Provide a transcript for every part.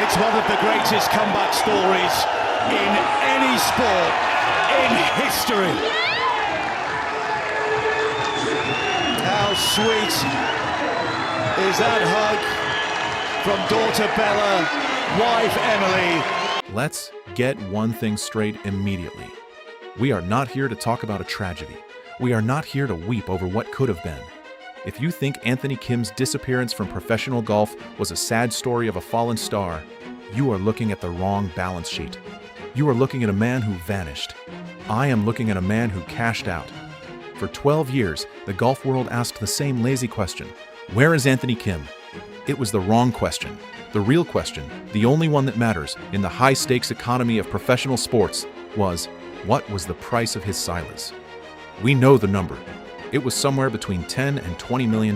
It's one of the greatest comeback stories in any sport in history. How sweet is that hug from daughter Bella, wife Emily. Let's get one thing straight immediately. We are not here to talk about a tragedy. We are not here to weep over what could have been. If you think Anthony Kim's disappearance from professional golf was a sad story of a fallen star, you are looking at the wrong balance sheet. You are looking at a man who vanished. I am looking at a man who cashed out. For 12 years, the golf world asked the same lazy question: where is Anthony Kim? It was the wrong question. The real question, the only one that matters in the high-stakes economy of professional sports, was, what was the price of his silence? We know the number. It was somewhere between $10 and $20 million.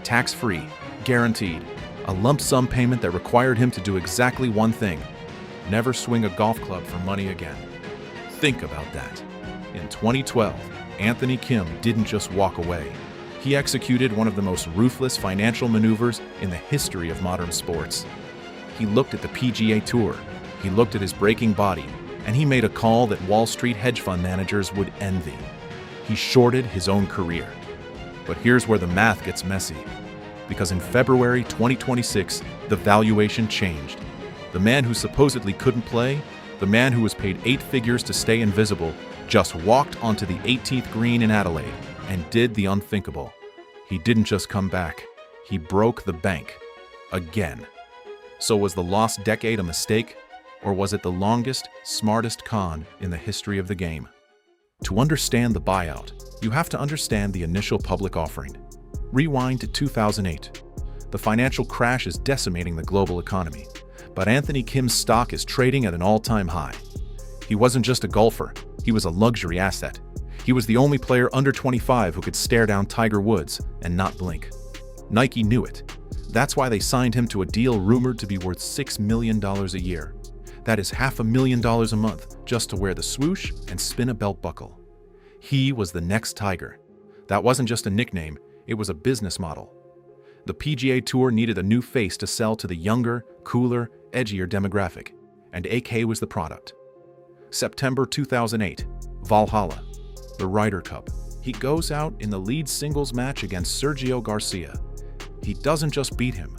Tax-free, guaranteed. A lump sum payment that required him to do exactly one thing: never swing a golf club for money again. Think about that. In 2012, Anthony Kim didn't just walk away. He executed one of the most ruthless financial maneuvers in the history of modern sports. He looked at the PGA Tour, he looked at his breaking body, and he made a call that Wall Street hedge fund managers would envy. He shorted his own career. But here's where the math gets messy. Because in February 2026, the valuation changed. The man who supposedly couldn't play, the man who was paid 8 figures to stay invisible, just walked onto the 18th green in Adelaide and did the unthinkable. He didn't just come back, he broke the bank. Again. So was the lost decade a mistake? Or was it the longest, smartest con in the history of the game? To understand the buyout, you have to understand the initial public offering. Rewind to 2008. The financial crash is decimating the global economy, but Anthony Kim's stock is trading at an all-time high. He wasn't just a golfer, he was a luxury asset. He was the only player under 25 who could stare down Tiger Woods and not blink. Nike knew it. That's why they signed him to a deal rumored to be worth $6 million a year. That is $500,000 a month just to wear the swoosh and spin a belt buckle. He was the next Tiger. That wasn't just a nickname, it was a business model. The PGA Tour needed a new face to sell to the younger, cooler, edgier demographic, and AK was the product. September 2008, Valhalla, the Ryder Cup. He goes out in the lead singles match against Sergio Garcia. He doesn't just beat him.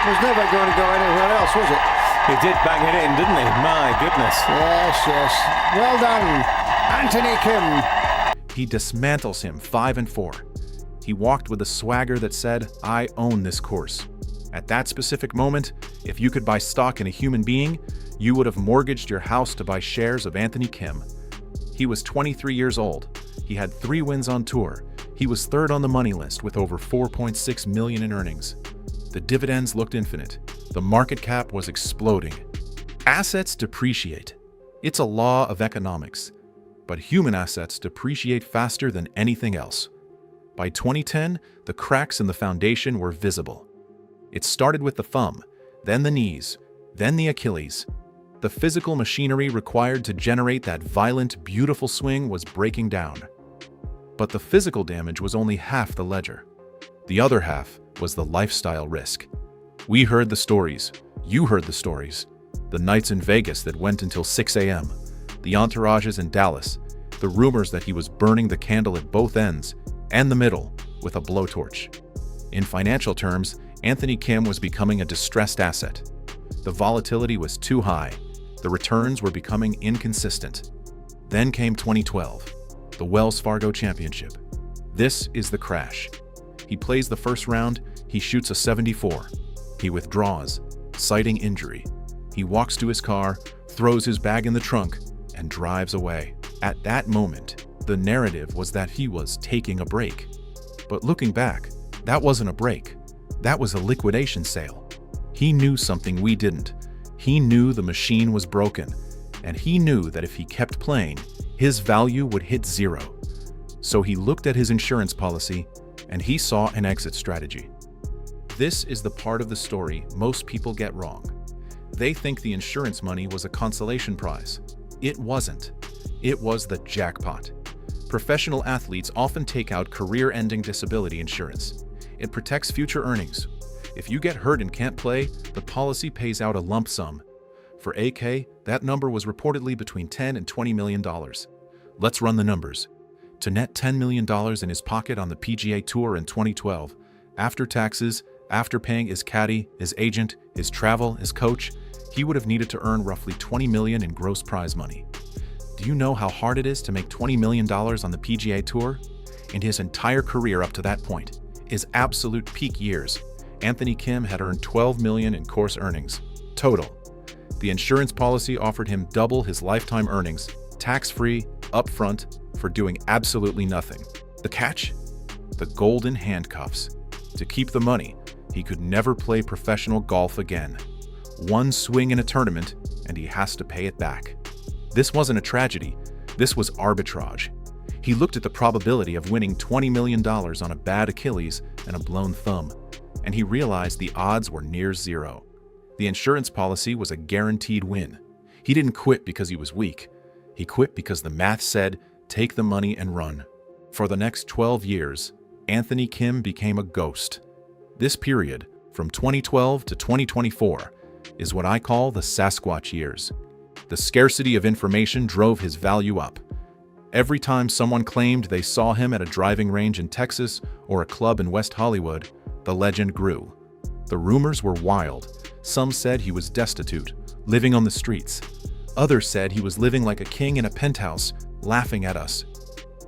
It was never going to go anywhere else, was it? He did bang it in, didn't he? My goodness. Yes, yes. Well done, Anthony Kim. He dismantles him 5-4. He walked with a swagger that said, I own this course. At that specific moment, if you could buy stock in a human being, you would have mortgaged your house to buy shares of Anthony Kim. He was 23 years old. He had 3 wins on tour. He was third on the money list with over $4.6 million in earnings. The dividends looked infinite. The market cap was exploding. Assets depreciate. It's a law of economics. But human assets depreciate faster than anything else. By 2010, the cracks in the foundation were visible. It started with the thumb, then the knees, then the Achilles. The physical machinery required to generate that violent, beautiful swing was breaking down. But the physical damage was only half the ledger. The other half was the lifestyle risk. We heard the stories. You heard the stories. The nights in Vegas that went until 6 a.m., the entourages in Dallas, the rumors that he was burning the candle at both ends and the middle with a blowtorch. In financial terms, Anthony Kim was becoming a distressed asset. The volatility was too high. The returns were becoming inconsistent. Then came 2012, the Wells Fargo Championship. This is the crash. He plays the first round, he shoots a 74. He withdraws, citing injury. He walks to his car, throws his bag in the trunk, and drives away. At that moment, the narrative was that he was taking a break. But looking back, that wasn't a break. That was a liquidation sale. He knew something we didn't. He knew the machine was broken, and he knew that if he kept playing, his value would hit 0. So he looked at his insurance policy, and he saw an exit strategy. This is the part of the story most people get wrong. They think the insurance money was a consolation prize. It wasn't. It was the jackpot. Professional athletes often take out career-ending disability insurance. It protects future earnings. If you get hurt and can't play, the policy pays out a lump sum. For AK, that number was reportedly between $10 and $20 million. Let's run the numbers. To net $10 million in his pocket on the PGA Tour in 2012, after taxes, after paying his caddy, his agent, his travel, his coach, he would have needed to earn roughly $20 million in gross prize money. Do you know how hard it is to make $20 million on the PGA Tour? In his entire career up to that point, his absolute peak years, Anthony Kim had earned $12 million in course earnings, total. The insurance policy offered him double his lifetime earnings, tax-free, upfront, for doing absolutely nothing. The catch? The golden handcuffs. To keep the money, he could never play professional golf again. One swing in a tournament, and he has to pay it back. This wasn't a tragedy. This was arbitrage. He looked at the probability of winning $20 million on a bad Achilles and a blown thumb, and he realized the odds were near zero. The insurance policy was a guaranteed win. He didn't quit because he was weak. He quit because the math said, take the money and run. For the next 12 years, Anthony Kim became a ghost. This period, from 2012 to 2024, is what I call the Sasquatch years. The scarcity of information drove his value up. Every time someone claimed they saw him at a driving range in Texas or a club in West Hollywood, the legend grew. The rumors were wild. Some said he was destitute, living on the streets. Others said he was living like a king in a penthouse, laughing at us.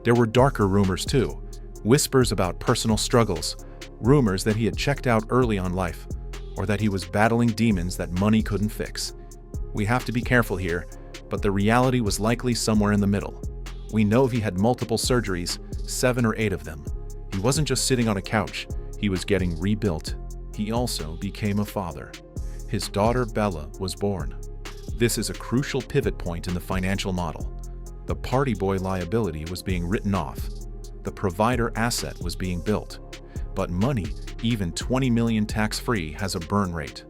There were darker rumors too, whispers about personal struggles, rumors that he had checked out early on life, or that he was battling demons that money couldn't fix. We have to be careful here, but the reality was likely somewhere in the middle. We know he had multiple surgeries, 7 or 8 of them. He wasn't just sitting on a couch, he was getting rebuilt. He also became a father. His daughter Bella was born. This is a crucial pivot point in the financial model. The party boy liability was being written off. The provider asset was being built. But money, even $20 million tax-free, has a burn rate,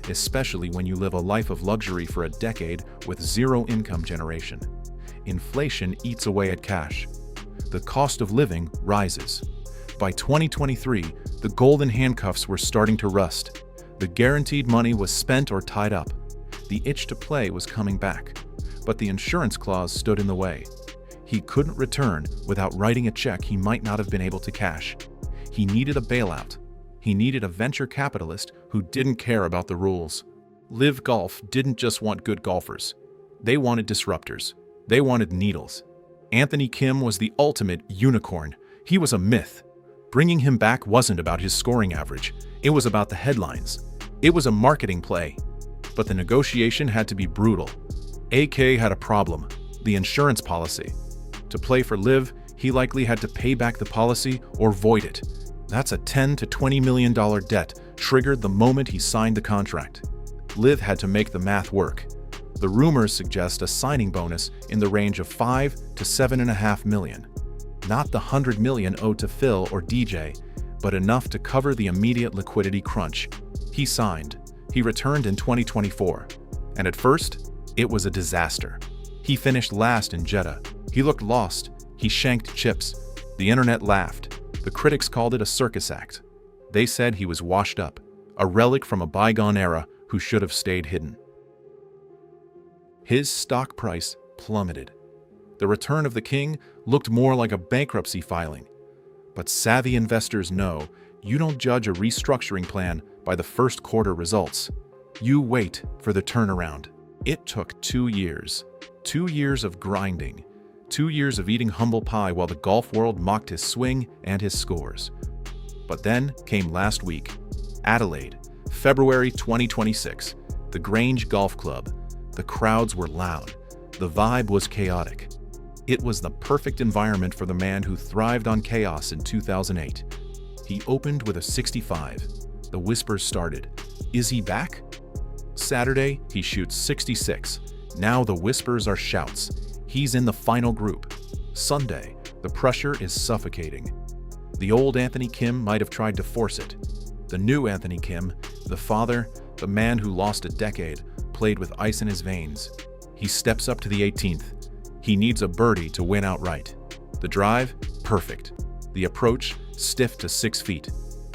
especially when you live a life of luxury for a decade with zero income generation. Inflation eats away at cash. The cost of living rises. By 2023, the golden handcuffs were starting to rust. The guaranteed money was spent or tied up. The itch to play was coming back, but the insurance clause stood in the way. He couldn't return without writing a check he might not have been able to cash. He needed a bailout. He needed a venture capitalist who didn't care about the rules. LIV Golf didn't just want good golfers. They wanted disruptors. They wanted needles. Anthony Kim was the ultimate unicorn. He was a myth. Bringing him back wasn't about his scoring average. It was about the headlines. It was a marketing play. But the negotiation had to be brutal. AK had a problem, the insurance policy. To play for LIV, he likely had to pay back the policy or void it. That's a $10 to $20 million debt triggered the moment he signed the contract. LIV had to make the math work. The rumors suggest a signing bonus in the range of $5 to $7.5 million. Not the $100 million owed to Phil or DJ, but enough to cover the immediate liquidity crunch. He signed. He returned in 2024. And at first, it was a disaster. He finished last in Jeddah. He looked lost. He shanked chips. The internet laughed. The critics called it a circus act. They said he was washed up, a relic from a bygone era who should have stayed hidden. His stock price plummeted. The return of the king looked more like a bankruptcy filing. But savvy investors know you don't judge a restructuring plan by the first quarter results. You wait for the turnaround. It took 2 years. 2 years of grinding. 2 years of eating humble pie while the golf world mocked his swing and his scores. But then came last week. Adelaide, February 2026. The Grange Golf Club. The crowds were loud. The vibe was chaotic. It was the perfect environment for the man who thrived on chaos in 2008. He opened with a 65. The whispers started. Is he back? Saturday, he shoots 66. Now the whispers are shouts. He's in the final group. Sunday, the pressure is suffocating. The old Anthony Kim might have tried to force it. The new Anthony Kim, the father, the man who lost a decade, played with ice in his veins. He steps up to the 18th. He needs a birdie to win outright. The drive, perfect. The approach, stiff to 6 feet.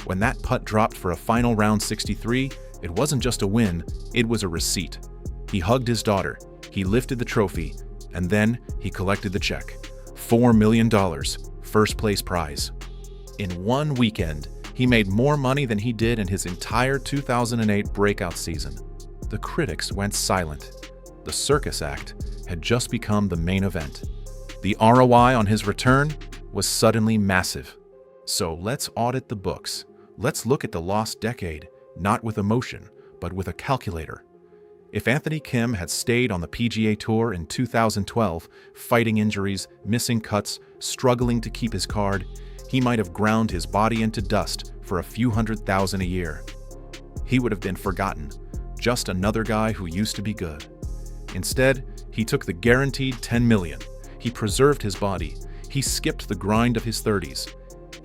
When that putt dropped for a final round 63, it wasn't just a win, it was a receipt. He hugged his daughter, he lifted the trophy, and then he collected the check. $4 million, first place prize. In one weekend, he made more money than he did in his entire 2008 breakout season. The critics went silent. The circus act had just become the main event. The ROI on his return was suddenly massive. So let's audit the books. Let's look at the lost decade, not with emotion, but with a calculator. If Anthony Kim had stayed on the PGA Tour in 2012, fighting injuries, missing cuts, struggling to keep his card, he might have ground his body into dust for a few $100,000 a year. He would have been forgotten, just another guy who used to be good. Instead, he took the guaranteed $10 million. He preserved his body. He skipped the grind of his 30s.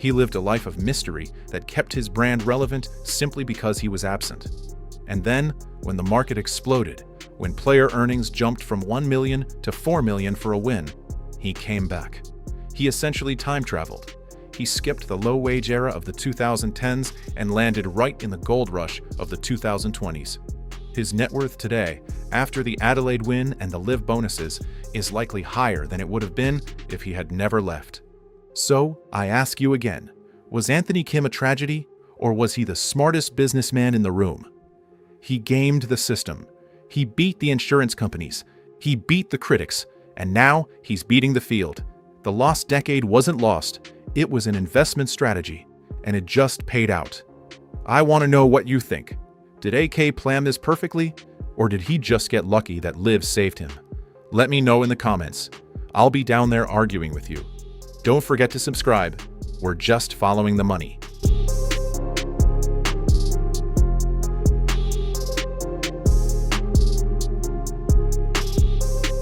He lived a life of mystery that kept his brand relevant simply because he was absent. And then, when the market exploded, when player earnings jumped from $1 million to $4 million for a win, he came back. He essentially time traveled. He skipped the low-wage era of the 2010s and landed right in the gold rush of the 2020s. His net worth today, after the Adelaide win and the LIV bonuses, is likely higher than it would have been if he had never left. So, I ask you again, was Anthony Kim a tragedy, or was he the smartest businessman in the room? He gamed the system. He beat the insurance companies. He beat the critics. And now he's beating the field. The lost decade wasn't lost. It was an investment strategy, and it just paid out. I want to know what you think. Did AK plan this perfectly, or did he just get lucky that LIV saved him? Let me know in the comments. I'll be down there arguing with you. Don't forget to subscribe. We're just following the money.